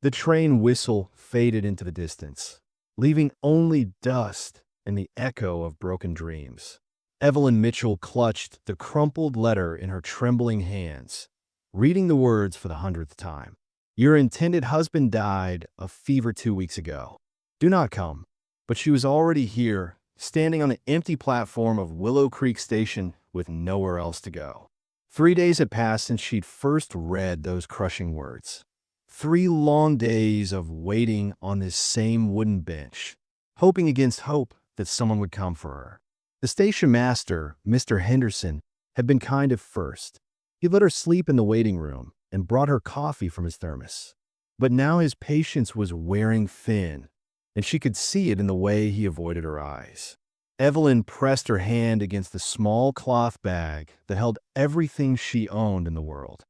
The train whistle faded into the distance, leaving only dust and the echo of broken dreams. Evelyn Mitchell clutched the crumpled letter in her trembling hands, reading the words for the 100th time. Your intended husband died of fever 2 weeks ago. Do not come. But she was already here, standing on the empty platform of Willow Creek Station with nowhere else to go. 3 days had passed since she'd first read those crushing words. 3 long days of waiting on this same wooden bench, hoping against hope that someone would come for her. The station master, Mr. Henderson, had been kind at first. He let her sleep in the waiting room and brought her coffee from his thermos. But now his patience was wearing thin, and she could see it in the way he avoided her eyes. Evelyn pressed her hand against the small cloth bag that held everything she owned in the world.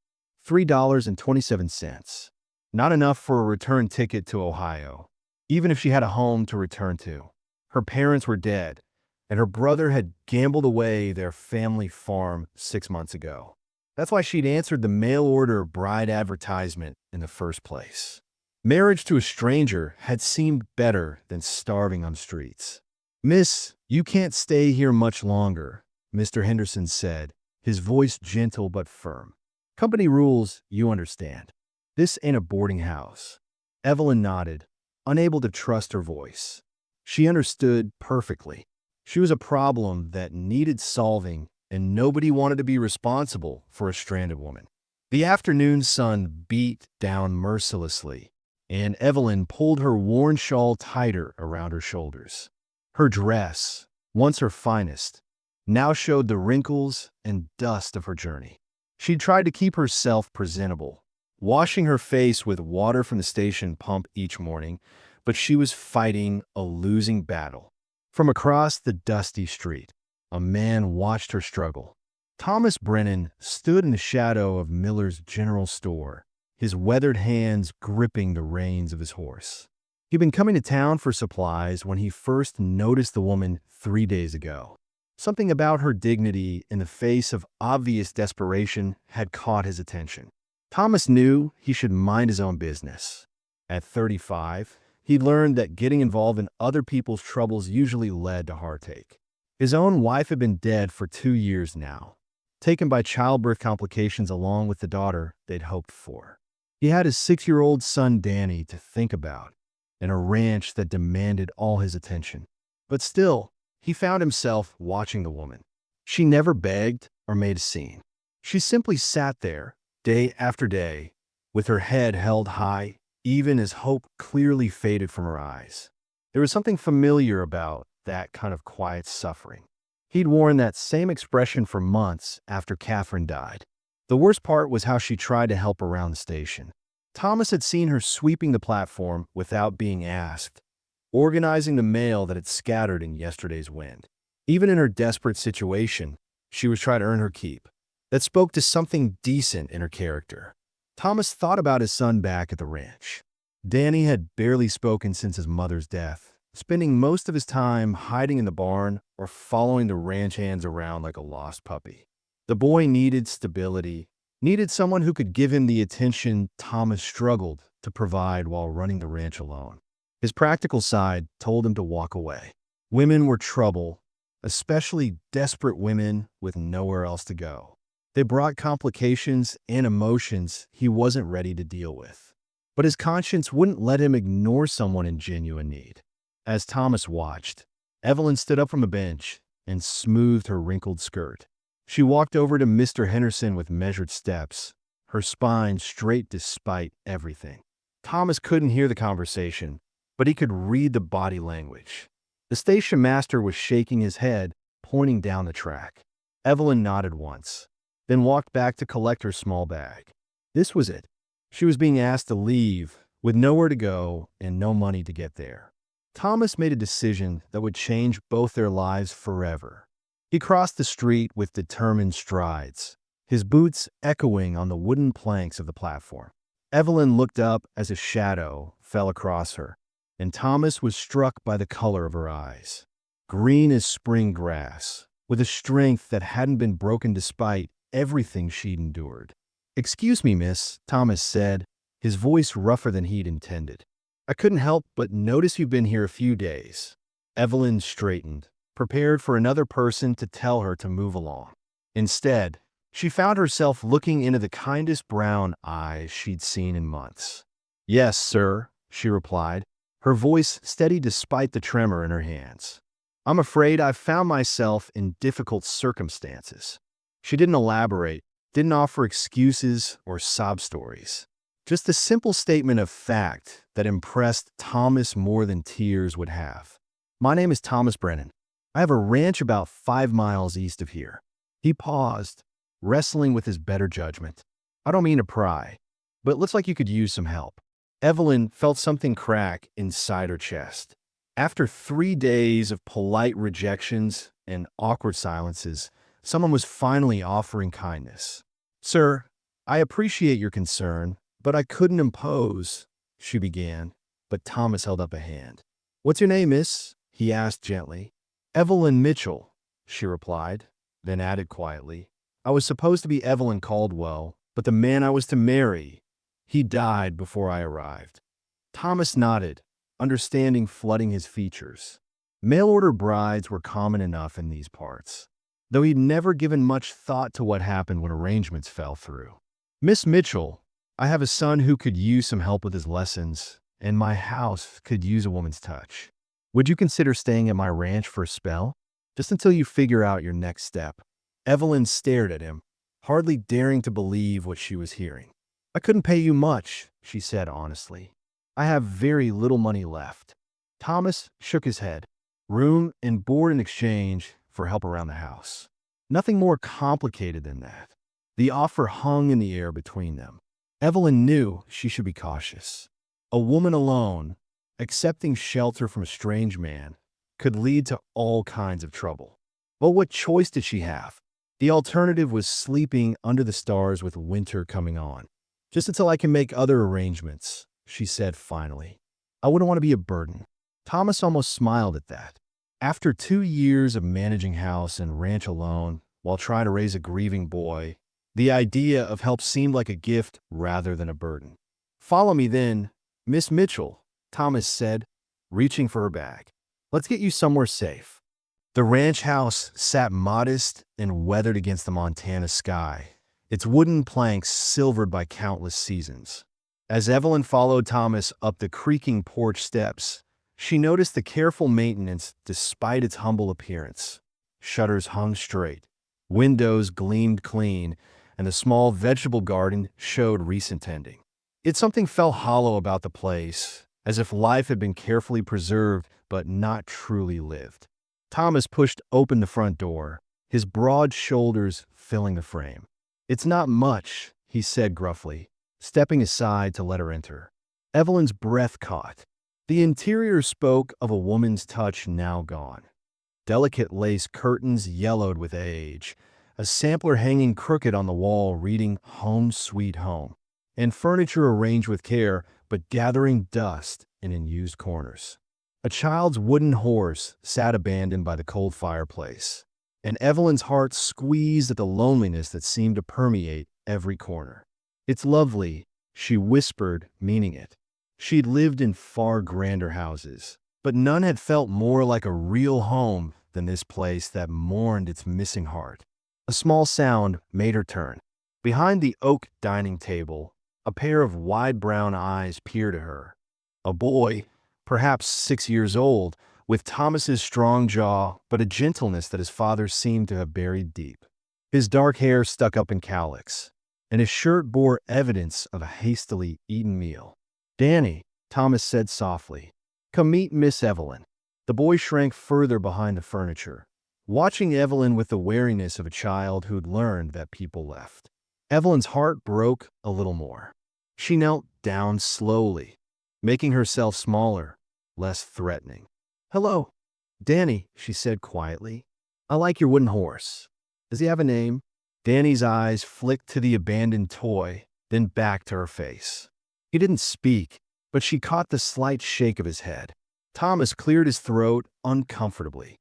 $3.27. Not enough for a return ticket to Ohio, even if she had a home to return to. Her parents were dead, and her brother had gambled away their family farm 6 months ago. That's why she'd answered the mail-order bride advertisement in the first place. Marriage to a stranger had seemed better than starving on streets. Miss, you can't stay here much longer, Mr. Henderson said, his voice gentle but firm. Company rules, you understand. This ain't a boarding house. Evelyn nodded, unable to trust her voice. She understood perfectly. She was a problem that needed solving, and nobody wanted to be responsible for a stranded woman. The afternoon sun beat down mercilessly, and Evelyn pulled her worn shawl tighter around her shoulders. Her dress, once her finest, now showed the wrinkles and dust of her journey. She'd tried to keep herself presentable, washing her face with water from the station pump each morning, but she was fighting a losing battle. From across the dusty street, a man watched her struggle. Thomas Brennan stood in the shadow of Miller's General Store, his weathered hands gripping the reins of his horse. He'd been coming to town for supplies when he first noticed the woman 3 days ago. Something about her dignity in the face of obvious desperation had caught his attention. Thomas knew he should mind his own business. At 35, he learned that getting involved in other people's troubles usually led to heartache. His own wife had been dead for 2 years now, taken by childbirth complications along with the daughter they'd hoped for. He had his 6-year-old son Danny to think about, and a ranch that demanded all his attention. But still, he found himself watching the woman. She never begged or made a scene. She simply sat there, day after day, with her head held high, even as hope clearly faded from her eyes. There was something familiar about that kind of quiet suffering. He'd worn that same expression for months after Catherine died. The worst part was how she tried to help around the station. Thomas had seen her sweeping the platform without being asked, organizing the mail that had scattered in yesterday's wind. Even in her desperate situation, she was trying to earn her keep. That spoke to something decent in her character. Thomas thought about his son back at the ranch. Danny had barely spoken since his mother's death, spending most of his time hiding in the barn or following the ranch hands around like a lost puppy. The boy needed stability, needed someone who could give him the attention Thomas struggled to provide while running the ranch alone. His practical side told him to walk away. Women were trouble, especially desperate women with nowhere else to go. They brought complications and emotions he wasn't ready to deal with. But his conscience wouldn't let him ignore someone in genuine need. As Thomas watched, Evelyn stood up from the bench and smoothed her wrinkled skirt. She walked over to Mr. Henderson with measured steps, her spine straight despite everything. Thomas couldn't hear the conversation, but he could read the body language. The station master was shaking his head, pointing down the track. Evelyn nodded once, then walked back to collect her small bag. This was it. She was being asked to leave, with nowhere to go and no money to get there. Thomas made a decision that would change both their lives forever. He crossed the street with determined strides, his boots echoing on the wooden planks of the platform. Evelyn looked up as a shadow fell across her, and Thomas was struck by the color of her eyes. Green as spring grass, with a strength that hadn't been broken despite everything she'd endured. "Excuse me, miss," Thomas said, his voice rougher than he'd intended. "I couldn't help but notice you've been here a few days." Evelyn straightened, prepared for another person to tell her to move along. Instead, she found herself looking into the kindest brown eyes she'd seen in months. "Yes, sir," she replied, her voice steady despite the tremor in her hands. "I'm afraid I've found myself in difficult circumstances." She didn't elaborate, didn't offer excuses or sob stories. Just a simple statement of fact that impressed Thomas more than tears would have. "My name is Thomas Brennan. I have a ranch about 5 miles east of here." He paused, wrestling with his better judgment. "I don't mean to pry, but it looks like you could use some help." Evelyn felt something crack inside her chest. After 3 days of polite rejections and awkward silences, someone was finally offering kindness. "Sir, I appreciate your concern, but I couldn't impose," she began, but Thomas held up a hand. "What's your name, miss?" he asked gently. "Evelyn Mitchell," she replied, then added quietly, "I was supposed to be Evelyn Caldwell, but the man I was to marry, he died before I arrived." Thomas nodded, understanding flooding his features. Mail-order brides were common enough in these parts, though he'd never given much thought to what happened when arrangements fell through. "Miss Mitchell, I have a son who could use some help with his lessons, and my house could use a woman's touch. Would you consider staying at my ranch for a spell? Just until you figure out your next step?" Evelyn stared at him, hardly daring to believe what she was hearing. "I couldn't pay you much," she said honestly. "I have very little money left." Thomas shook his head. "Room and board in exchange for help around the house. Nothing more complicated than that." The offer hung in the air between them. Evelyn knew she should be cautious. A woman alone, accepting shelter from a strange man, could lead to all kinds of trouble. But what choice did she have? The alternative was sleeping under the stars with winter coming on. "Just until I can make other arrangements," she said finally. "I wouldn't want to be a burden." Thomas almost smiled at that. After 2 years of managing house and ranch alone while trying to raise a grieving boy, the idea of help seemed like a gift rather than a burden. "Follow me then, Miss Mitchell," Thomas said, reaching for her bag. "Let's get you somewhere safe." The ranch house sat modest and weathered against the Montana sky, its wooden planks silvered by countless seasons. As Evelyn followed Thomas up the creaking porch steps, she noticed the careful maintenance despite its humble appearance. Shutters hung straight, windows gleamed clean, and the small vegetable garden showed recent tending. Yet something felt hollow about the place, as if life had been carefully preserved but not truly lived. Thomas pushed open the front door, his broad shoulders filling the frame. "It's not much," he said gruffly, stepping aside to let her enter. Evelyn's breath caught. The interior spoke of a woman's touch now gone. Delicate lace curtains yellowed with age, a sampler hanging crooked on the wall reading "Home Sweet Home," and furniture arranged with care but gathering dust in unused corners. A child's wooden horse sat abandoned by the cold fireplace, and Evelyn's heart squeezed at the loneliness that seemed to permeate every corner. "It's lovely," she whispered, meaning it. She'd lived in far grander houses, but none had felt more like a real home than this place that mourned its missing heart. A small sound made her turn. Behind the oak dining table, a pair of wide brown eyes peered at her. A boy, perhaps 6 years old, with Thomas's strong jaw but a gentleness that his father seemed to have buried deep. His dark hair stuck up in cowlicks, and his shirt bore evidence of a hastily eaten meal. "Danny," Thomas said softly, "come meet Miss Evelyn." The boy shrank further behind the furniture, watching Evelyn with the wariness of a child who'd learned that people left. Evelyn's heart broke a little more. She knelt down slowly, making herself smaller, less threatening. "Hello, Danny," she said quietly. "I like your wooden horse. Does he have a name?" Danny's eyes flicked to the abandoned toy, then back to her face. He didn't speak, but she caught the slight shake of his head. Thomas cleared his throat uncomfortably.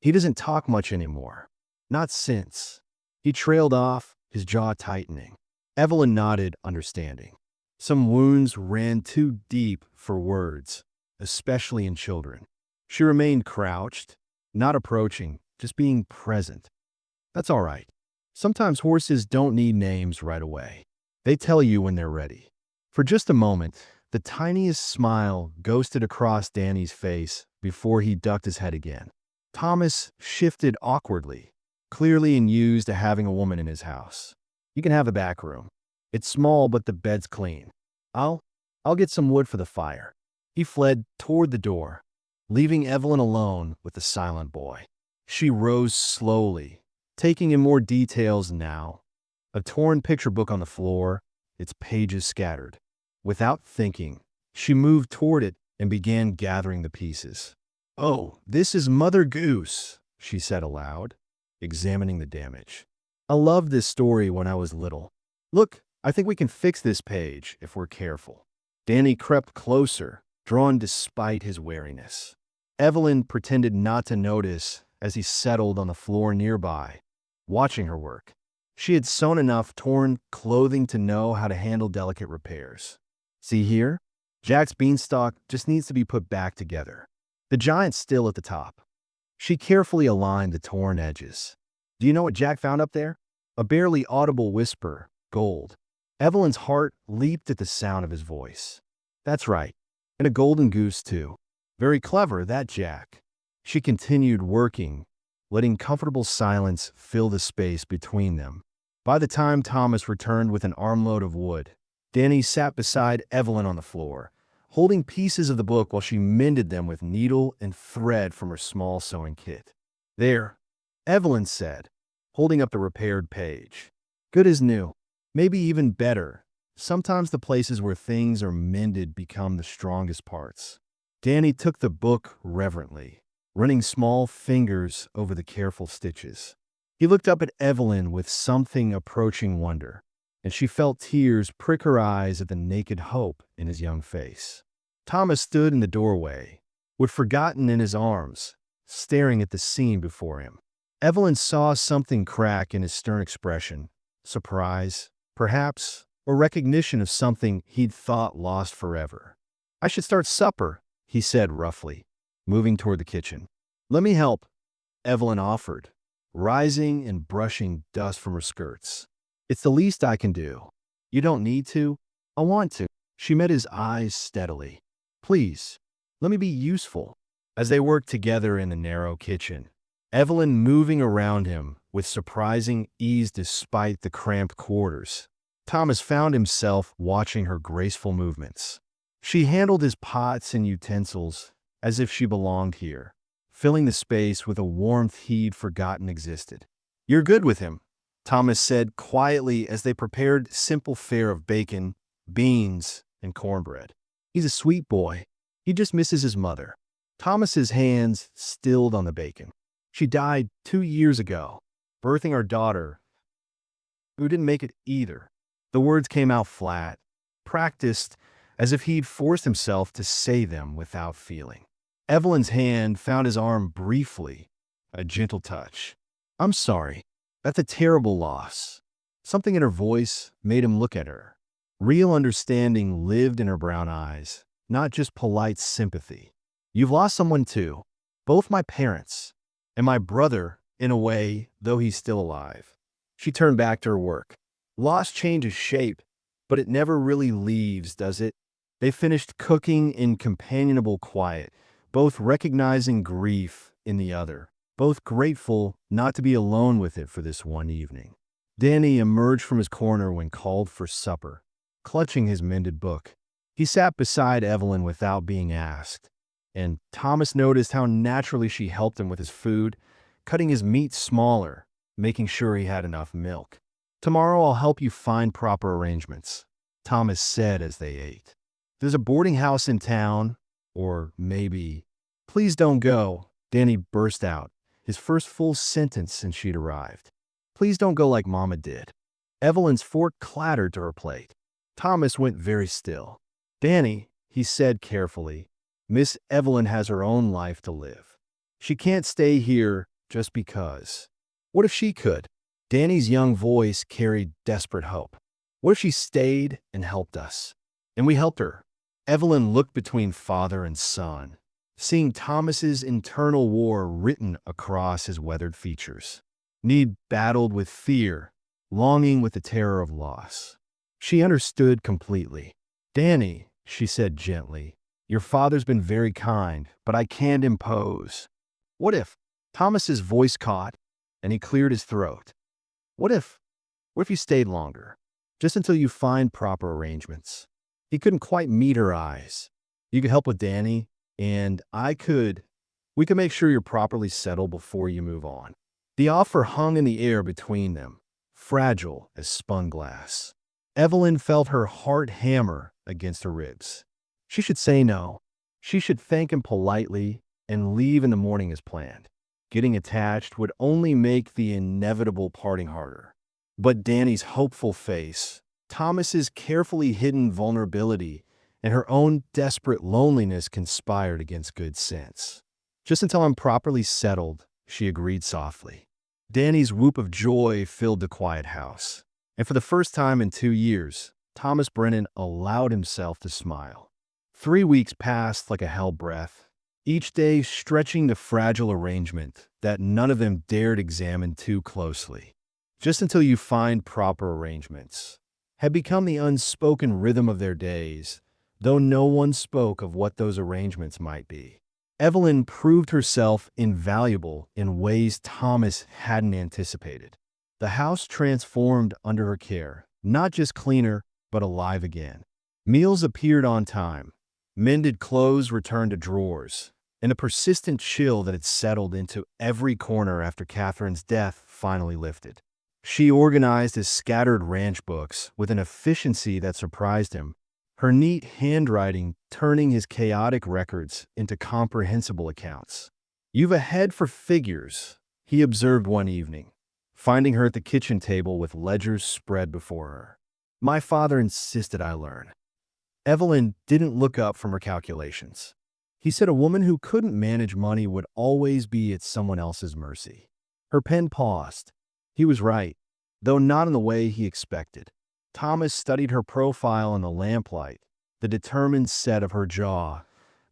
"He doesn't talk much anymore. Not since." He trailed off, his jaw tightening. Evelyn nodded, understanding. Some wounds ran too deep for words, especially in children. She remained crouched, not approaching, just being present. That's all right. Sometimes horses don't need names right away. They tell you when they're ready. For just a moment, the tiniest smile ghosted across Danny's face before he ducked his head again. Thomas shifted awkwardly, clearly unused to having a woman in his house. You can have the back room. It's small, but the bed's clean. I'll, I'll get some wood for the fire. He fled toward the door, leaving Evelyn alone with the silent boy. She rose slowly, taking in more details now. A torn picture book on the floor, its pages scattered. Without thinking, she moved toward it and began gathering the pieces. "Oh, this is Mother Goose," she said aloud, examining the damage. "I loved this story when I was little. Look, I think we can fix this page if we're careful." Danny crept closer, drawn despite his wariness. Evelyn pretended not to notice as he settled on the floor nearby, watching her work. She had sewn enough torn clothing to know how to handle delicate repairs. "See here? Jack's beanstalk just needs to be put back together. The giant's still at the top." She carefully aligned the torn edges. "Do you know what Jack found up there?" A barely audible whisper, "Gold." Evelyn's heart leaped at the sound of his voice. "That's right. And a golden goose, too. Very clever, that Jack." She continued working, letting comfortable silence fill the space between them. By the time Thomas returned with an armload of wood, Danny sat beside Evelyn on the floor, holding pieces of the book while she mended them with needle and thread from her small sewing kit. "There," Evelyn said, holding up the repaired page. "Good as new. Maybe even better. Sometimes the places where things are mended become the strongest parts." Danny took the book reverently, running small fingers over the careful stitches. He looked up at Evelyn with something approaching wonder, and she felt tears prick her eyes at the naked hope in his young face. Thomas stood in the doorway, with Forgotten in his arms, staring at the scene before him. Evelyn saw something crack in his stern expression, surprise, perhaps, or recognition of something he'd thought lost forever. "I should start supper," he said roughly, moving toward the kitchen. "Let me help," Evelyn offered, rising and brushing dust from her skirts. "It's the least I can do." "You don't need to. I want to." She met his eyes steadily. "Please, let me be useful." As they worked together in the narrow kitchen, Evelyn moving around him with surprising ease despite the cramped quarters, Thomas found himself watching her graceful movements. She handled his pots and utensils as if she belonged here, filling the space with a warmth he'd forgotten existed. "You're good with him," Thomas said quietly as they prepared simple fare of bacon, beans, and cornbread. "He's a sweet boy. He just misses his mother." Thomas's hands stilled on the bacon. "She died 2 years ago, birthing our daughter, who didn't make it either." The words came out flat, practiced, as if he'd forced himself to say them without feeling. Evelyn's hand found his arm briefly, a gentle touch. "I'm sorry. That's a terrible loss." Something in her voice made him look at her. Real understanding lived in her brown eyes, not just polite sympathy. "You've lost someone too. Both my parents. And my brother, in a way, though he's still alive." She turned back to her work. "Loss changes shape, but it never really leaves, does it?" They finished cooking in companionable quiet, both recognizing grief in the other, both grateful not to be alone with it for this one evening. Danny emerged from his corner when called for supper, clutching his mended book. He sat beside Evelyn without being asked, and Thomas noticed how naturally she helped him with his food, cutting his meat smaller, making sure he had enough milk. "Tomorrow I'll help you find proper arrangements," Thomas said as they ate. "There's a boarding house in town, or maybe—" "Please don't go," Danny burst out, his first full sentence since she'd arrived. "Please don't go like Mama did." Evelyn's fork clattered to her plate. Thomas went very still. "Danny," he said carefully, "Miss Evelyn has her own life to live. She can't stay here just because. What if she could?" Danny's young voice carried desperate hope. "What if she stayed and helped us? and we helped her. Evelyn looked between father and son, seeing Thomas's internal war written across his weathered features. Need battled with fear, longing with the terror of loss. She understood completely. "Danny," she said gently, "your father's been very kind, but I can't impose." "What if?" Thomas's voice caught, and he cleared his throat. "What if? What if you stayed longer? Just until you find proper arrangements." He couldn't quite meet her eyes. "You could help with Danny, and we could make sure you're properly settled before you move on." The offer hung in the air between them, fragile as spun glass. Evelyn felt her heart hammer against her ribs. She should say no. She should thank him politely and leave in the morning as planned. Getting attached would only make the inevitable parting harder. But Danny's hopeful face, Thomas's carefully hidden vulnerability, and her own desperate loneliness conspired against good sense. "Just until I'm properly settled," she agreed softly. Danny's whoop of joy filled the quiet house, and for the first time in 2 years, Thomas Brennan allowed himself to smile. 3 weeks passed like a hell breath, each day stretching the fragile arrangement that none of them dared examine too closely. "Just until you find proper arrangements," had become the unspoken rhythm of their days, though no one spoke of what those arrangements might be. Evelyn proved herself invaluable in ways Thomas hadn't anticipated. The house transformed under her care, not just cleaner, but alive again. Meals appeared on time, mended clothes returned to drawers, and the persistent chill that had settled into every corner after Catherine's death finally lifted. She organized his scattered ranch books with an efficiency that surprised him, her neat handwriting turning his chaotic records into comprehensible accounts. "You've a head for figures," he observed one evening, finding her at the kitchen table with ledgers spread before her. "My father insisted I learn." Evelyn didn't look up from her calculations. He said a woman who couldn't manage money would always be at someone else's mercy. Her pen paused. He was right, though not in the way he expected. Thomas studied her profile in the lamplight, the determined set of her jaw,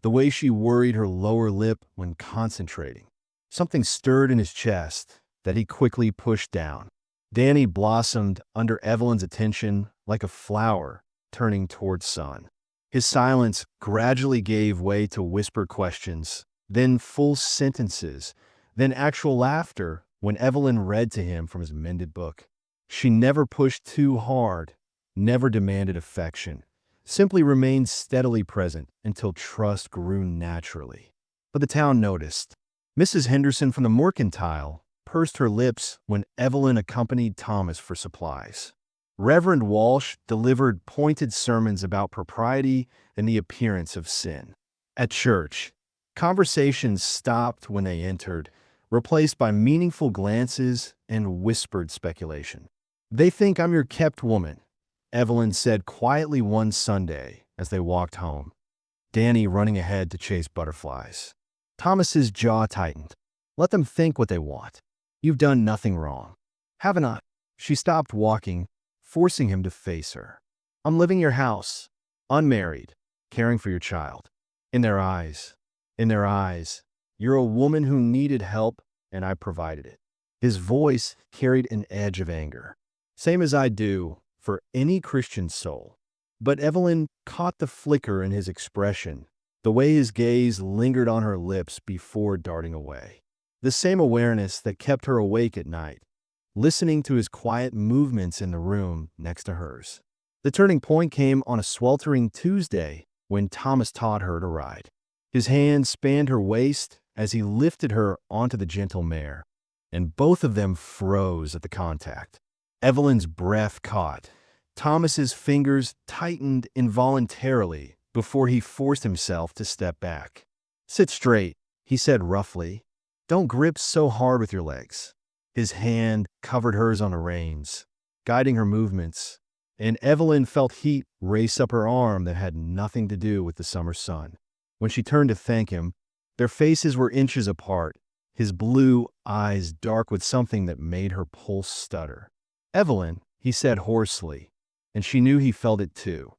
the way she worried her lower lip when concentrating. Something stirred in his chest that he quickly pushed down. Danny blossomed under Evelyn's attention like a flower turning toward sun. His silence gradually gave way to whispered questions, then full sentences, then actual laughter when Evelyn read to him from his mended book. She never pushed too hard, never demanded affection, simply remained steadily present until trust grew naturally. But the town noticed. Mrs. Henderson from the Mercantile pursed her lips when Evelyn accompanied Thomas for supplies. Reverend Walsh delivered pointed sermons about propriety and the appearance of sin. At church, conversations stopped when they entered, replaced by meaningful glances and whispered speculation. "They think I'm your kept woman," Evelyn said quietly one Sunday as they walked home, Danny running ahead to chase butterflies. Thomas's jaw tightened. "Let them think what they want. You've done nothing wrong." "Haven't I?" She stopped walking, forcing him to face her. "I'm living your house, unmarried, caring for your child." In their eyes, "You're a woman who needed help, and I provided it." His voice carried an edge of anger. "Same as I do for any Christian soul." But Evelyn caught the flicker in his expression, the way his gaze lingered on her lips before darting away. The same awareness that kept her awake at night, listening to his quiet movements in the room next to hers. The turning point came on a sweltering Tuesday when Thomas taught her to ride. His hand spanned her waist as he lifted her onto the gentle mare, and both of them froze at the contact. Evelyn's breath caught. Thomas's fingers tightened involuntarily before he forced himself to step back. "Sit straight," he said roughly. "Don't grip so hard with your legs." His hand covered hers on the reins, guiding her movements, and Evelyn felt heat race up her arm that had nothing to do with the summer sun. When she turned to thank him, their faces were inches apart, his blue eyes dark with something that made her pulse stutter. "Evelyn," he said hoarsely, and she knew he felt it too.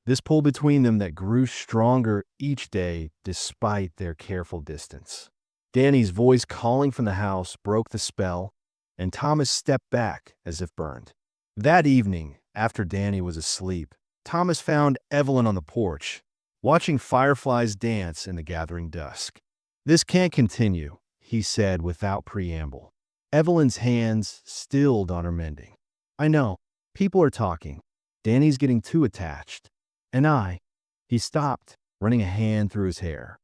this pull between them that grew stronger each day despite their careful distance. Danny's voice calling from the house broke the spell, and Thomas stepped back as if burned. That evening, after Danny was asleep, Thomas found Evelyn on the porch, watching fireflies dance in the gathering dusk. "This can't continue," he said without preamble. Evelyn's hands stilled on her mending. "I know. People are talking. Danny's getting too attached. And He stopped, running a hand through his hair.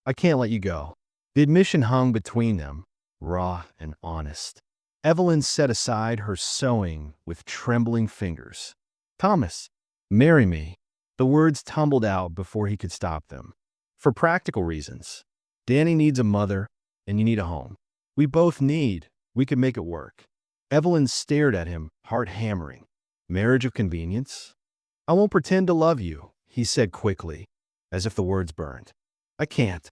"I can't let you go." The admission hung between them, raw and honest. Evelyn set aside her sewing with trembling fingers. "Thomas, marry me." The words tumbled out before he could stop them. "For practical reasons. Danny needs a mother, and you need a home. We both need. We could make it work." Evelyn stared at him, heart hammering. "Marriage of convenience?" "I won't pretend to love you," he said quickly, as if the words burned. I can't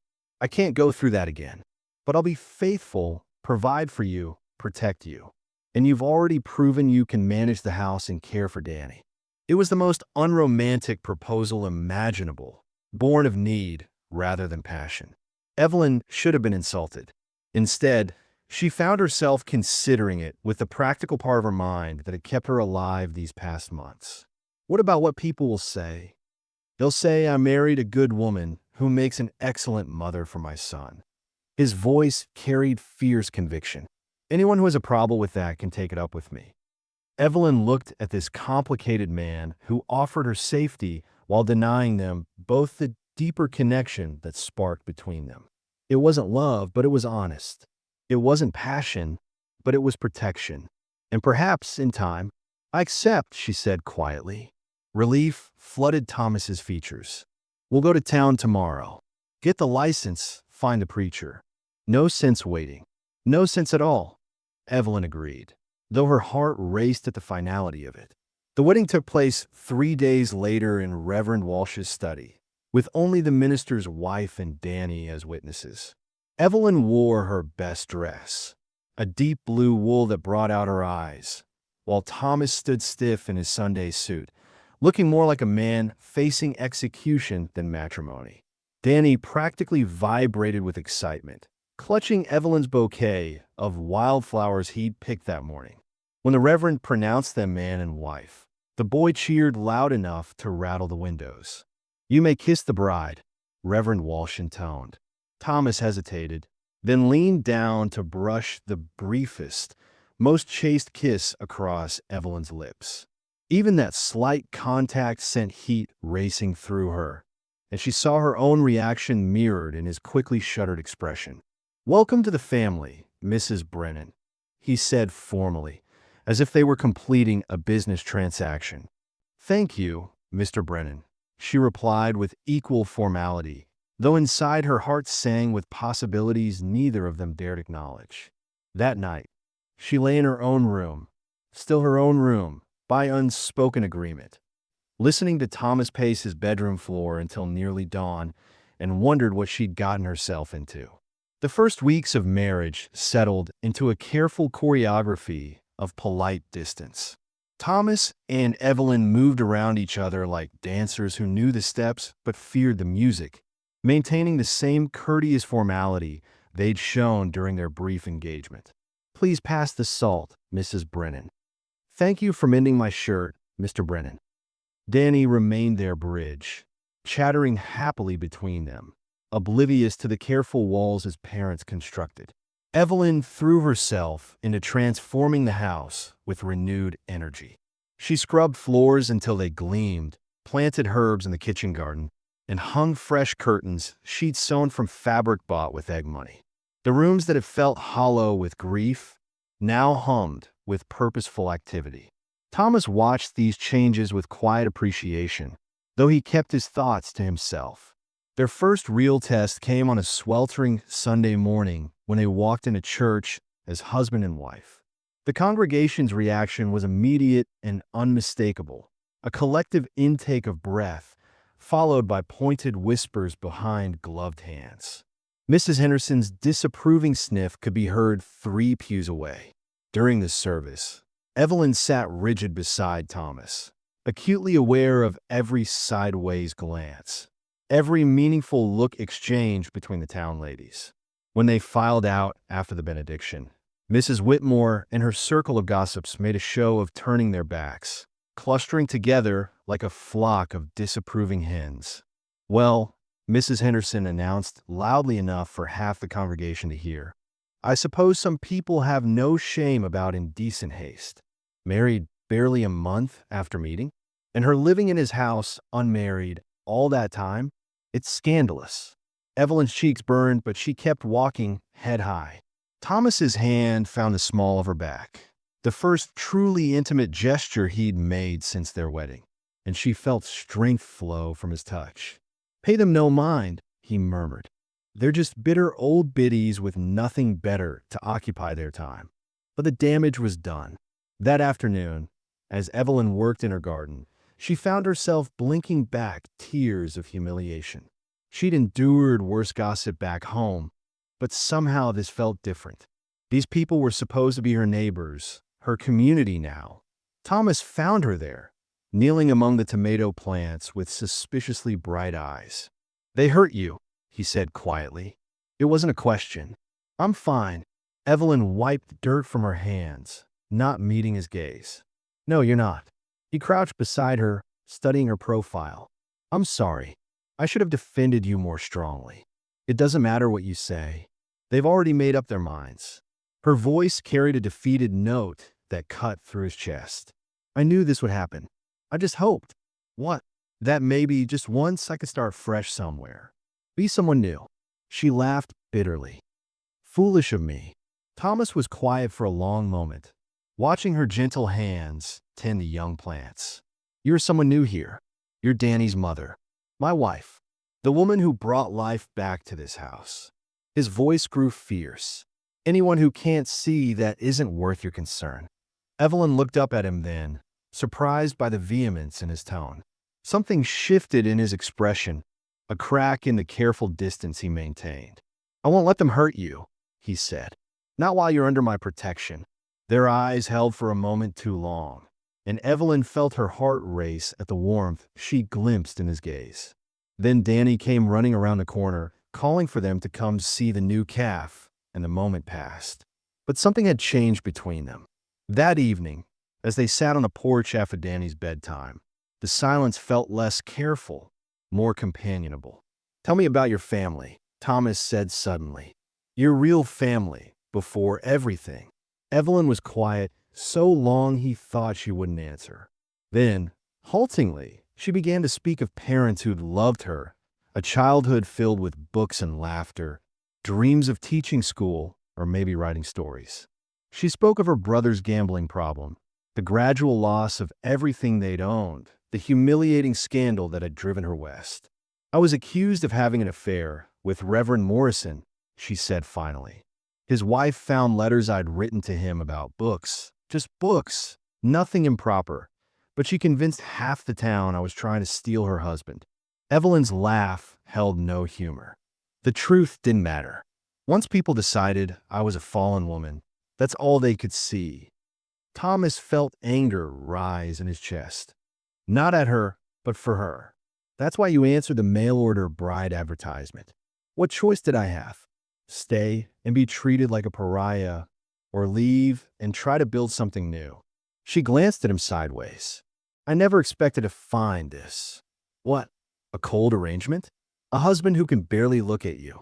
go through that again. But I'll be faithful, provide for you, protect you. And you've already proven you can manage the house and care for Danny." It was the most unromantic proposal imaginable, born of need rather than passion. Evelyn should have been insulted. Instead, she found herself considering it with the practical part of her mind that had kept her alive these past months. What about what people will say? They'll say I married a good woman who makes an excellent mother for my son. His voice carried fierce conviction. "Anyone who has a problem with that can take it up with me." Evelyn looked at this complicated man who offered her safety while denying them both the deeper connection that sparked between them. It wasn't love, but it was honest. It wasn't passion, but it was protection. And perhaps, in time, "I accept," she said quietly. Relief flooded Thomas's features. "We'll go to town tomorrow. Get the license, find a preacher. No sense waiting." "No sense at all," Evelyn agreed, though her heart raced at the finality of it. The wedding took place 3 days later in Reverend Walsh's study, with only the minister's wife and Danny as witnesses. Evelyn wore her best dress, a deep blue wool that brought out her eyes, while Thomas stood stiff in his Sunday suit, looking more like a man facing execution than matrimony. Danny practically vibrated with excitement, clutching Evelyn's bouquet of wildflowers he'd picked that morning. When the Reverend pronounced them man and wife, the boy cheered loud enough to rattle the windows. "You may kiss the bride," Reverend Walsh intoned. Thomas hesitated, then leaned down to brush the briefest, most chaste kiss across Evelyn's lips. Even that slight contact sent heat racing through her, and she saw her own reaction mirrored in his quickly shuttered expression. "Welcome to the family, Mrs. Brennan," he said formally, as if they were completing a business transaction. "Thank you, Mr. Brennan," she replied with equal formality, though inside her heart sang with possibilities neither of them dared acknowledge. That night, she lay in her own room, still her own room, by unspoken agreement, listening to Thomas pace his bedroom floor until nearly dawn, and wondered what she'd gotten herself into. The first weeks of marriage settled into a careful choreography of polite distance. Thomas and Evelyn moved around each other like dancers who knew the steps but feared the music, maintaining the same courteous formality they'd shown during their brief engagement. "Please pass the salt, Mrs. Brennan." "Thank you for mending my shirt, Mr. Brennan." Danny remained their bridge, chattering happily between them, oblivious to the careful walls his parents constructed. Evelyn threw herself into transforming the house with renewed energy. She scrubbed floors until they gleamed, planted herbs in the kitchen garden, and hung fresh curtains, sheets sewn from fabric bought with egg money. The rooms that had felt hollow with grief now hummed with purposeful activity. Thomas watched these changes with quiet appreciation, though he kept his thoughts to himself. Their first real test came on a sweltering Sunday morning when they walked into church as husband and wife. The congregation's reaction was immediate and unmistakable, a collective intake of breath, followed by pointed whispers behind gloved hands. Mrs. Henderson's disapproving sniff could be heard 3 pews away. During the service, Evelyn sat rigid beside Thomas, acutely aware of every sideways glance, every meaningful look exchanged between the town ladies. When they filed out after the benediction, Mrs. Whitmore and her circle of gossips made a show of turning their backs, clustering together like a flock of disapproving hens. "Well," Mrs. Henderson announced loudly enough for half the congregation to hear, "I suppose some people have no shame about indecent haste. Married barely a month after meeting, and her living in his house unmarried all that time? It's scandalous." Evelyn's cheeks burned, but she kept walking head high. Thomas's hand found the small of her back, the first truly intimate gesture he'd made since their wedding, and she felt strength flow from his touch. "Pay them no mind," he murmured. "They're just bitter old biddies with nothing better to occupy their time." But the damage was done. That afternoon, as Evelyn worked in her garden, she found herself blinking back tears of humiliation. She'd endured worse gossip back home, but somehow this felt different. These people were supposed to be her neighbors, her community now. Thomas found her there, kneeling among the tomato plants with suspiciously bright eyes. "They hurt you," he said quietly. It wasn't a question. "I'm fine." Evelyn wiped dirt from her hands, not meeting his gaze. "No, you're not." He crouched beside her, studying her profile. "I'm sorry. I should have defended you more strongly. It doesn't matter what you say. They've already made up their minds." Her voice carried a defeated note that cut through his chest. "I knew this would happen. I just hoped." "What?" "That maybe just once I could start fresh somewhere. Be someone new." She laughed bitterly. "Foolish of me." Thomas was quiet for a long moment, watching her gentle hands tend the young plants. "You're someone new here. You're Danny's mother. My wife. The woman who brought life back to this house." His voice grew fierce. "Anyone who can't see that isn't worth your concern." Evelyn looked up at him then, surprised by the vehemence in his tone. Something shifted in his expression, a crack in the careful distance he maintained. "I won't let them hurt you," he said. "Not while you're under my protection." Their eyes held for a moment too long, and Evelyn felt her heart race at the warmth she glimpsed in his gaze. Then Danny came running around the corner, calling for them to come see the new calf, and the moment passed. But something had changed between them. That evening, as they sat on the porch after Danny's bedtime, the silence felt less careful, more companionable. "Tell me about your family," Thomas said suddenly. "Your real family, before everything." Evelyn was quiet so long he thought she wouldn't answer. Then, haltingly, she began to speak of parents who'd loved her, a childhood filled with books and laughter, dreams of teaching school, or maybe writing stories. She spoke of her brother's gambling problem, the gradual loss of everything they'd owned, the humiliating scandal that had driven her west. "I was accused of having an affair with Reverend Morrison," she said finally. "His wife found letters I'd written to him about books, just books, nothing improper, but she convinced half the town I was trying to steal her husband." Evelyn's laugh held no humor. The truth didn't matter. Once people decided I was a fallen woman, that's all they could see. Thomas felt anger rise in his chest. Not at her, but for her. "That's why you answered the mail-order bride advertisement. What choice did I have? Stay and be treated like a pariah, or leave and try to build something new?" She glanced at him sideways. "I never expected to find this." "What? A cold arrangement? A husband who can barely look at you?"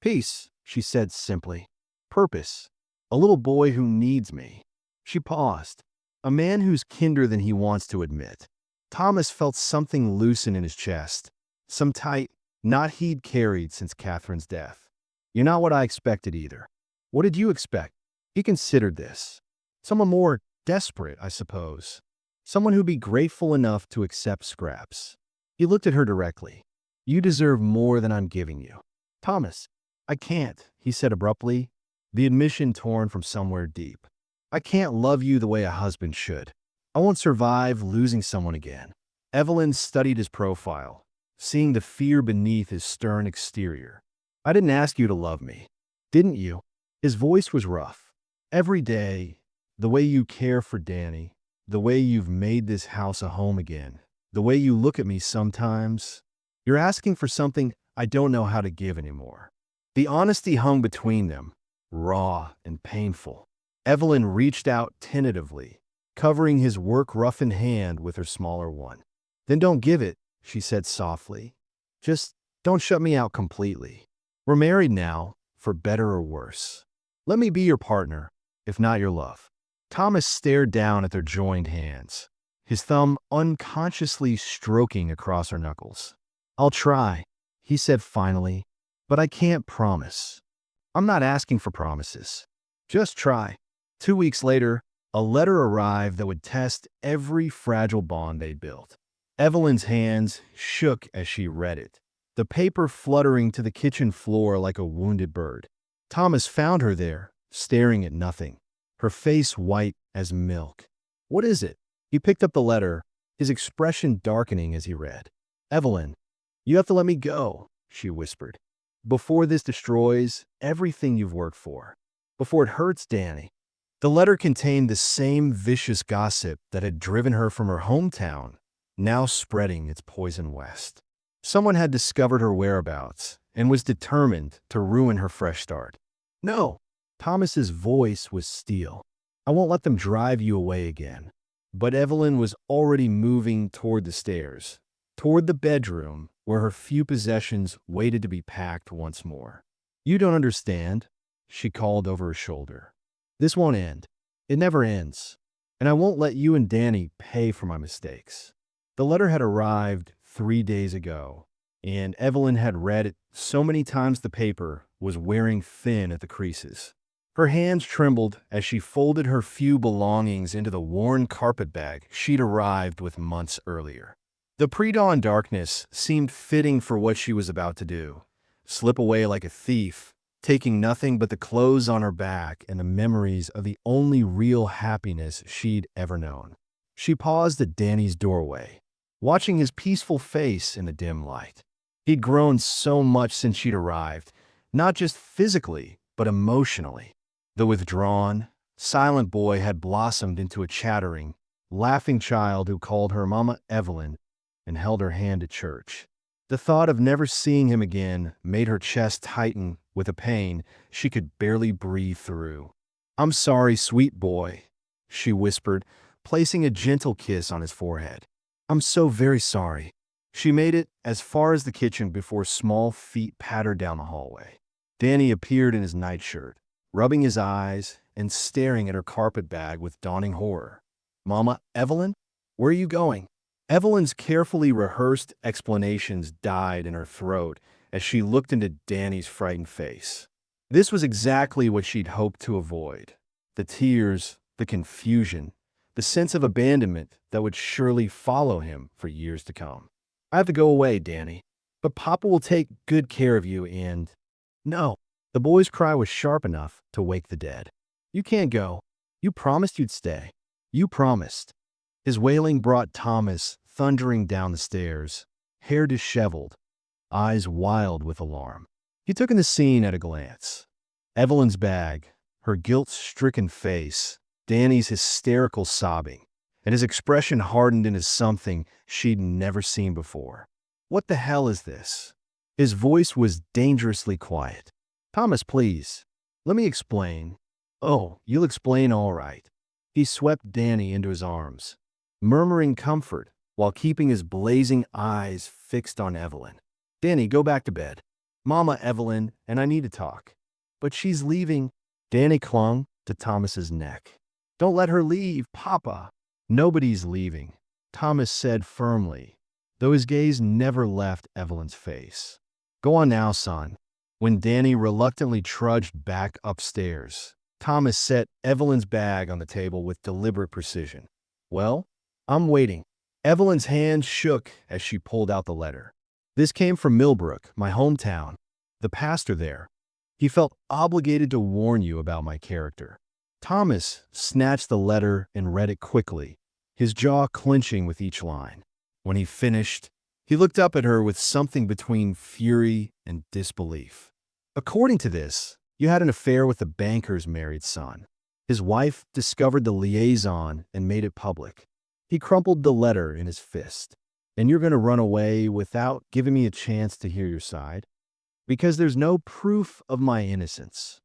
"Peace," she said simply. "Purpose. A little boy who needs me." She paused. "A man who's kinder than he wants to admit." Thomas felt something loosen in his chest, some tight knot he'd carried since Catherine's death. "You're not what I expected either." "What did you expect?" He considered this. "Someone more desperate, I suppose. Someone who'd be grateful enough to accept scraps." He looked at her directly. "You deserve more than I'm giving you." "Thomas, I can't," he said abruptly, the admission torn from somewhere deep. "I can't love you the way a husband should. I won't survive losing someone again." Evelyn studied his profile, seeing the fear beneath his stern exterior. "I didn't ask you to love me, didn't you?" His voice was rough. "Every day, the way you care for Danny, The way you've made this house a home again. The way you look at me sometimes. You're asking for something I don't know how to give anymore." The honesty hung between them, raw and painful. Evelyn reached out tentatively, covering his work-roughened hand with her smaller one. "Then don't give it," she said softly. "Just don't shut me out completely. We're married now, for better or worse. Let me be your partner, if not your love." Thomas stared down at their joined hands, his thumb unconsciously stroking across her knuckles. "I'll try," he said finally, "but I can't promise. I'm not asking for promises. Just try." 2 weeks later, a letter arrived that would test every fragile bond they'd built. Evelyn's hands shook as she read it, the paper fluttering to the kitchen floor like a wounded bird. Thomas found her there, staring at nothing, her face white as milk. "What is it?" He picked up the letter, his expression darkening as he read. "Evelyn, you have to let me go," she whispered, "before this destroys everything you've worked for, before it hurts Danny." The letter contained the same vicious gossip that had driven her from her hometown, now spreading its poison west. Someone had discovered her whereabouts and was determined to ruin her fresh start. "No," Thomas's voice was steel. "I won't let them drive you away again." But Evelyn was already moving toward the stairs, toward the bedroom where her few possessions waited to be packed once more. "You don't understand," she called over her shoulder. "This won't end. It never ends. And I won't let you and Danny pay for my mistakes." The letter had arrived 3 days ago, and Evelyn had read it so many times the paper was wearing thin at the creases. Her hands trembled as she folded her few belongings into the worn carpet bag she'd arrived with months earlier. The pre-dawn darkness seemed fitting for what she was about to do, slip away like a thief, taking nothing but the clothes on her back and the memories of the only real happiness she'd ever known. She paused at Danny's doorway, watching his peaceful face in the dim light. He'd grown so much since she'd arrived, not just physically, but emotionally. The withdrawn, silent boy had blossomed into a chattering, laughing child who called her Mama Evelyn and held her hand at church. The thought of never seeing him again made her chest tighten with a pain she could barely breathe through. "I'm sorry, sweet boy," she whispered, placing a gentle kiss on his forehead. "I'm so very sorry." She made it as far as the kitchen before small feet pattered down the hallway. Danny appeared in his nightshirt, rubbing his eyes and staring at her carpet bag with dawning horror. "Mama Evelyn, where are you going?" Evelyn's carefully rehearsed explanations died in her throat as she looked into Danny's frightened face. This was exactly what she'd hoped to avoid. The tears, the confusion, the sense of abandonment that would surely follow him for years to come. "I have to go away, Danny, but Papa will take good care of you and—" "No." The boy's cry was sharp enough to wake the dead. "You can't go. You promised you'd stay. You promised." His wailing brought Thomas thundering down the stairs, hair disheveled, eyes wild with alarm. He took in the scene at a glance. Evelyn's bag, her guilt-stricken face, Danny's hysterical sobbing, and his expression hardened into something she'd never seen before. "What the hell is this?" His voice was dangerously quiet. "Thomas, please, let me explain." "Oh, you'll explain all right." He swept Danny into his arms, murmuring comfort while keeping his blazing eyes fixed on Evelyn. "Danny, go back to bed. Mama Evelyn and I need to talk." "But she's leaving." Danny clung to Thomas's neck. "Don't let her leave, Papa." "Nobody's leaving," Thomas said firmly, though his gaze never left Evelyn's face. "Go on now, son." When Danny reluctantly trudged back upstairs, Thomas set Evelyn's bag on the table with deliberate precision. "Well, I'm waiting." Evelyn's hand shook as she pulled out the letter. "This came from Millbrook, my hometown. The pastor there. He felt obligated to warn you about my character." Thomas snatched the letter and read it quickly, his jaw clenching with each line. When he finished, he looked up at her with something between fury and disbelief. "According to this, you had an affair with the banker's married son." His wife discovered the liaison and made it public. He crumpled the letter in his fist. And you're going to run away without giving me a chance to hear your side? Because there's no proof of my innocence.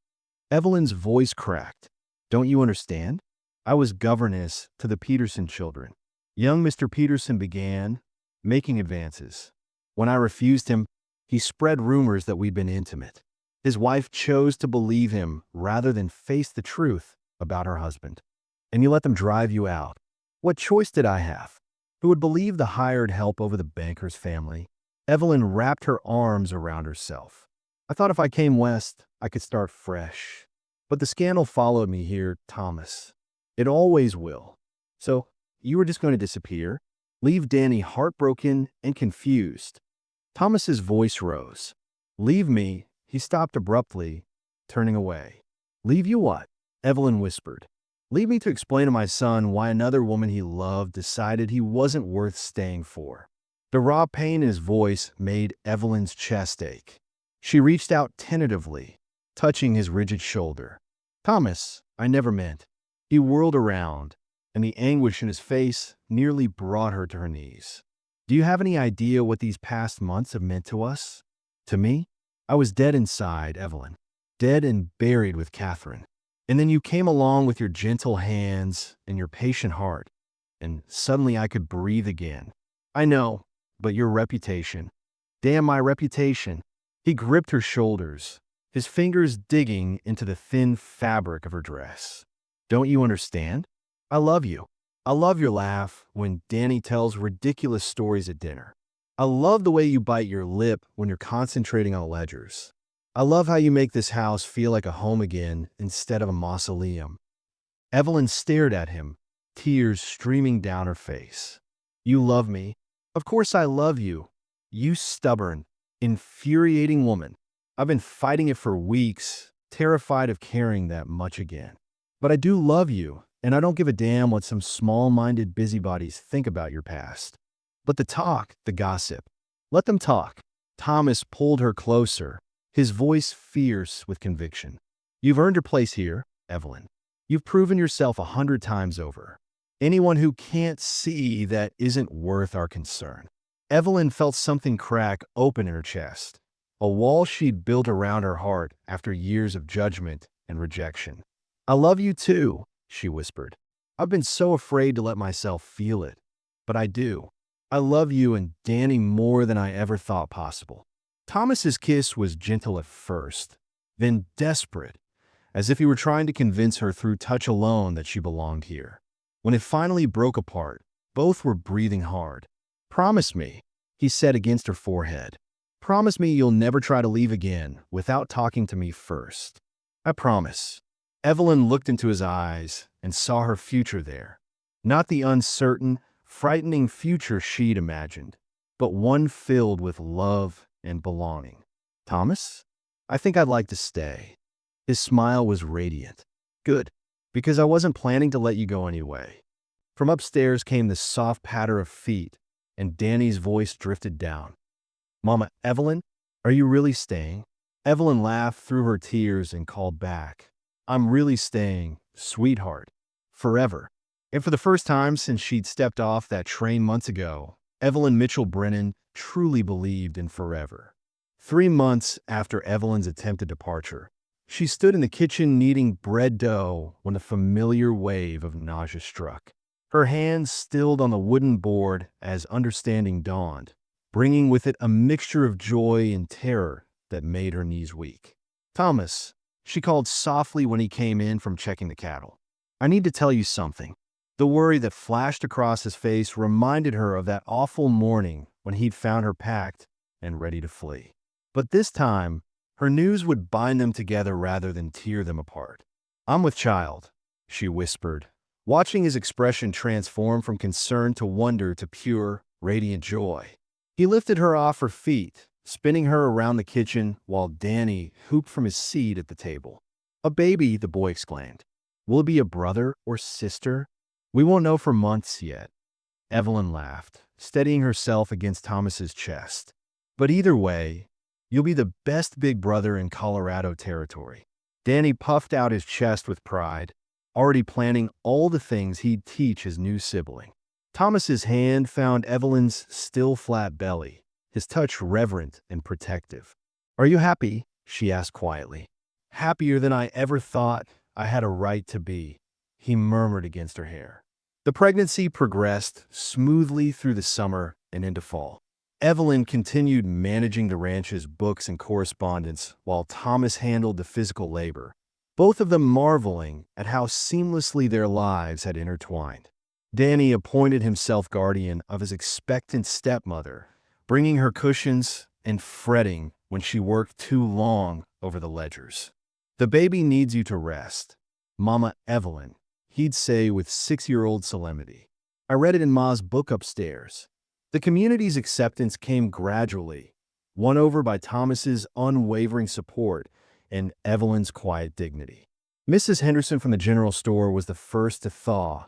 Evelyn's voice cracked. Don't you understand? I was governess to the Peterson children. Young Mr. Peterson began making advances. When I refused him, he spread rumors that we'd been intimate. His wife chose to believe him rather than face the truth about her husband. And you let them drive you out. What choice did I have? Who would believe the hired help over the banker's family? Evelyn wrapped her arms around herself. I thought if I came west, I could start fresh. But the scandal followed me here, Thomas. It always will. So, you were just going to disappear? Leave Danny heartbroken and confused. Thomas's voice rose. Leave me? He stopped abruptly, turning away. Leave you what? Evelyn whispered. Leave me to explain to my son why another woman he loved decided he wasn't worth staying for. The raw pain in his voice made Evelyn's chest ache. She reached out tentatively, touching his rigid shoulder. Thomas, I never meant. He whirled around, and the anguish in his face nearly brought her to her knees. Do you have any idea what these past months have meant to us? To me? I was dead inside, Evelyn. Dead and buried with Catherine. And then you came along with your gentle hands and your patient heart, and suddenly I could breathe again. I know, but your reputation. Damn my reputation. He gripped her shoulders, his fingers digging into the thin fabric of her dress. Don't you understand? I love you. I love your laugh when Danny tells ridiculous stories at dinner. I love the way you bite your lip when you're concentrating on ledgers. I love how you make this house feel like a home again instead of a mausoleum. Evelyn stared at him, tears streaming down her face. You love me. Of course I love you. You stubborn, infuriating woman. I've been fighting it for weeks, terrified of caring that much again. But I do love you, and I don't give a damn what some small-minded busybodies think about your past. But the talk, the gossip. Let them talk. Thomas pulled her closer, his voice fierce with conviction. You've earned your place here, Evelyn. You've proven yourself 100 times over. Anyone who can't see that isn't worth our concern. Evelyn felt something crack open in her chest, a wall she'd built around her heart after years of judgment and rejection. I love you too, she whispered. I've been so afraid to let myself feel it, but I do. I love you and Danny more than I ever thought possible. Thomas's kiss was gentle at first, then desperate, as if he were trying to convince her through touch alone that she belonged here. When it finally broke apart, both were breathing hard. Promise me, he said against her forehead. Promise me you'll never try to leave again without talking to me first. I promise. Evelyn looked into his eyes and saw her future there. Not the uncertain, frightening future she'd imagined, but one filled with love and belonging. Thomas? I think I'd like to stay. His smile was radiant. Good, because I wasn't planning to let you go anyway. From upstairs came the soft patter of feet, and Danny's voice drifted down. Mama, Evelyn, are you really staying? Evelyn laughed through her tears and called back. I'm really staying, sweetheart. Forever. And for the first time since she'd stepped off that train months ago, Evelyn Mitchell Brennan truly believed in forever. 3 months after Evelyn's attempted departure, she stood in the kitchen kneading bread dough when a familiar wave of nausea struck. Her hands stilled on the wooden board as understanding dawned, bringing with it a mixture of joy and terror that made her knees weak. Thomas, she called softly when he came in from checking the cattle. I need to tell you something. The worry that flashed across his face reminded her of that awful morning when he'd found her packed and ready to flee. But this time, her news would bind them together rather than tear them apart. I'm with child, she whispered, watching his expression transform from concern to wonder to pure, radiant joy. He lifted her off her feet, spinning her around the kitchen while Danny hooped from his seat at the table. A baby, the boy exclaimed. Will it be a brother or sister? We won't know for months yet. Evelyn laughed, steadying herself against Thomas's chest. But either way, you'll be the best big brother in Colorado territory. Danny puffed out his chest with pride. already planning all the things he'd teach his new sibling. Thomas's hand found Evelyn's still flat belly, his touch reverent and protective. "Are you happy?" she asked quietly. "Happier than I ever thought I had a right to be," he murmured against her hair. The pregnancy progressed smoothly through the summer and into fall. Evelyn continued managing the ranch's books and correspondence while Thomas handled the physical labor, both of them marveling at how seamlessly their lives had intertwined. Danny appointed himself guardian of his expectant stepmother, bringing her cushions and fretting when she worked too long over the ledgers. "The baby needs you to rest, Mama Evelyn," he'd say with 6-year-old solemnity. "I read it in Ma's book upstairs." The community's acceptance came gradually, won over by Thomas's unwavering support and Evelyn's quiet dignity. Mrs. Henderson from the general store was the first to thaw,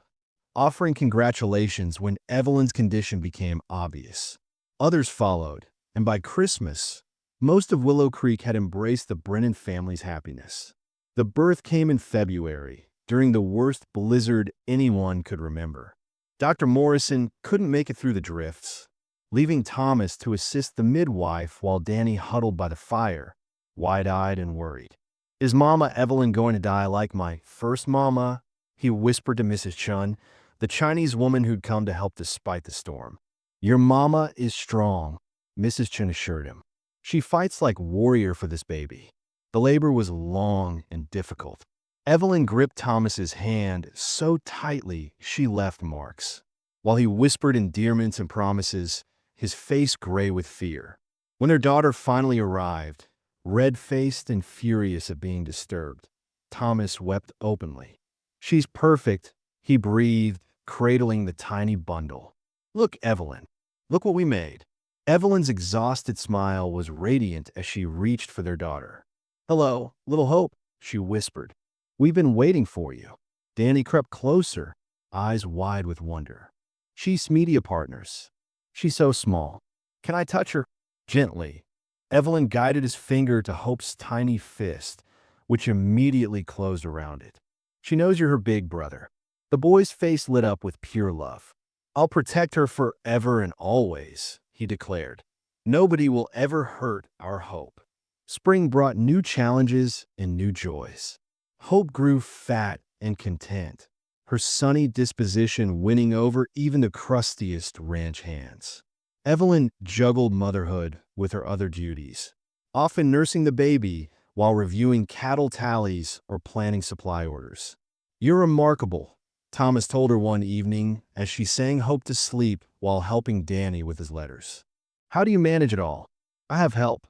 offering congratulations when Evelyn's condition became obvious. Others followed, and by Christmas, most of Willow Creek had embraced the Brennan family's happiness. The birth came in February, during the worst blizzard anyone could remember. Dr. Morrison couldn't make it through the drifts, leaving Thomas to assist the midwife while Danny huddled by the fire, wide-eyed and worried. "Is Mama Evelyn going to die like my first mama?" he whispered to Mrs. Chun, the Chinese woman who'd come to help despite the storm. "Your mama is strong," Mrs. Chun assured him. "She fights like warrior for this baby." The labor was long and difficult. Evelyn gripped Thomas's hand so tightly she left marks. While he whispered endearments and promises, his face gray with fear. When their daughter finally arrived, red-faced and furious at being disturbed, Thomas wept openly. "She's perfect," he breathed, cradling the tiny bundle. "Look, Evelyn, look what we made." Evelyn's exhausted smile was radiant as she reached for their daughter. "Hello, little Hope," she whispered. "We've been waiting for you." Danny crept closer, eyes wide with wonder. "She's media partners. She's so small. Can I touch her?" Gently, Evelyn guided his finger to Hope's tiny fist, which immediately closed around it. "She knows you're her big brother." The boy's face lit up with pure love. "I'll protect her forever and always," he declared. "Nobody will ever hurt our Hope." Spring brought new challenges and new joys. Hope grew fat and content, her sunny disposition winning over even the crustiest ranch hands. Evelyn juggled motherhood with her other duties, often nursing the baby while reviewing cattle tallies or planning supply orders. "You're remarkable," Thomas told her one evening as she sang Hope to sleep while helping Danny with his letters. "How do you manage it all?" "I have help."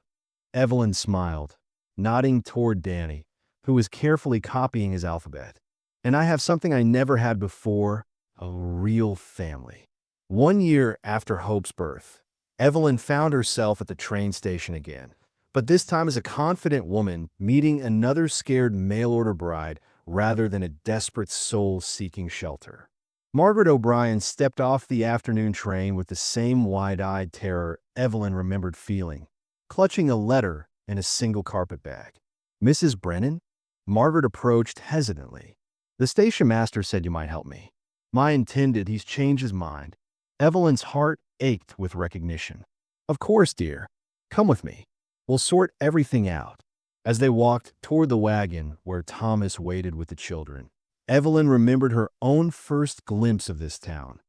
Evelyn smiled, nodding toward Danny, who was carefully copying his alphabet. "And I have something I never had before, a real family." 1 year after Hope's birth, Evelyn found herself at the train station again, but this time as a confident woman meeting another scared mail-order bride rather than a desperate soul seeking shelter. Margaret O'Brien stepped off the afternoon train with the same wide-eyed terror Evelyn remembered feeling, clutching a letter in a single carpet bag. "Mrs. Brennan?" Margaret approached hesitantly. "The station master said you might help me." "My intended, he's changed his mind." Evelyn's heart ached with recognition. "Of course, dear. Come with me. We'll sort everything out." As they walked toward the wagon where Thomas waited with the children, Evelyn remembered her own first glimpse of this town.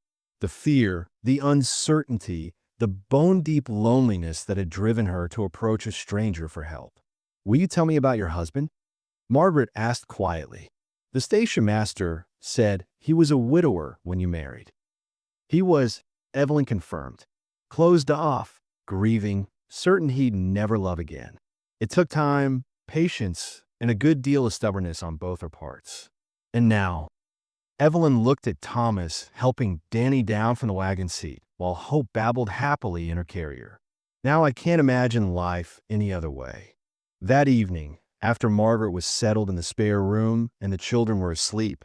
The fear, the uncertainty, the bone-deep loneliness that had driven her to approach a stranger for help. "Will you tell me about your husband?" Margaret asked quietly. "The station master said he was a widower when you married." "He was," Evelyn confirmed. "Closed off, grieving, certain he'd never love again." It took time, patience, and a good deal of stubbornness on both her parts. And now, Evelyn looked at Thomas helping Danny down from the wagon seat, while Hope babbled happily in her carrier. "Now I can't imagine life any other way." That evening, after Margaret was settled in the spare room and the children were asleep,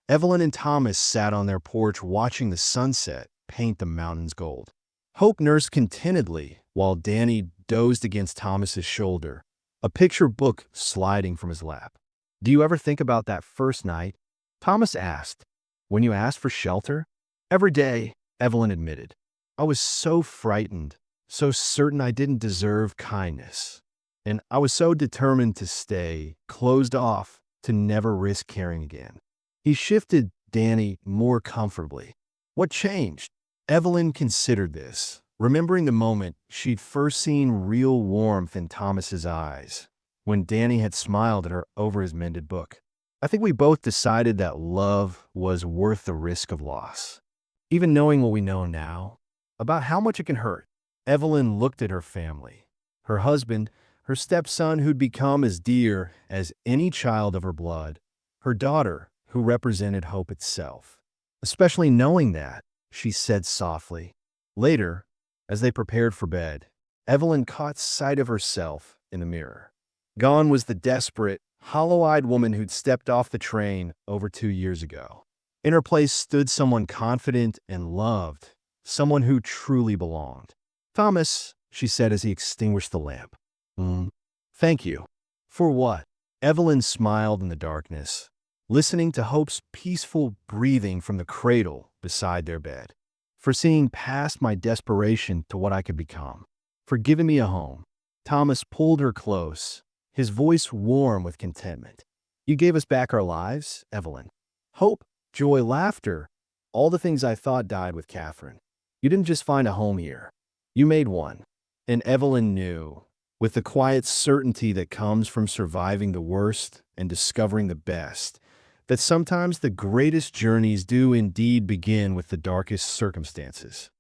Evelyn and Thomas sat on their porch watching the sunset paint the mountains gold. Hope nursed contentedly while Danny dozed against Thomas's shoulder, a picture book sliding from his lap. "Do you ever think about that first night?" Thomas asked, "When you asked for shelter?" "Every day," Evelyn admitted. "I was so frightened, so certain I didn't deserve kindness. And I was so determined to stay, closed off, to never risk caring again." He shifted Danny more comfortably. What changed? Evelyn considered this, remembering the moment she'd first seen real warmth in Thomas's eyes, when Danny had smiled at her over his mended book. "I think we both decided that love was worth the risk of loss. Even knowing what we know now, about how much it can hurt." Evelyn looked at her family. Her husband, her stepson who'd become as dear as any child of her blood, her daughter who represented hope itself. "Especially knowing that," she said softly. Later, as they prepared for bed, Evelyn caught sight of herself in the mirror. Gone was the desperate, hollow-eyed woman who'd stepped off the train over 2 years ago. In her place stood someone confident and loved, someone who truly belonged. "Thomas," she said as he extinguished the lamp. Thank you." "For what?" Evelyn smiled in the darkness, listening to Hope's peaceful breathing from the cradle beside their bed. "For seeing past my desperation to what I could become. For giving me a home." Thomas pulled her close, his voice warm with contentment. "You gave us back our lives, Evelyn. Hope, joy, laughter, all the things I thought died with Catherine. You didn't just find a home here. You made one." And Evelyn knew, with the quiet certainty that comes from surviving the worst and discovering the best, that sometimes the greatest journeys do indeed begin with the darkest circumstances.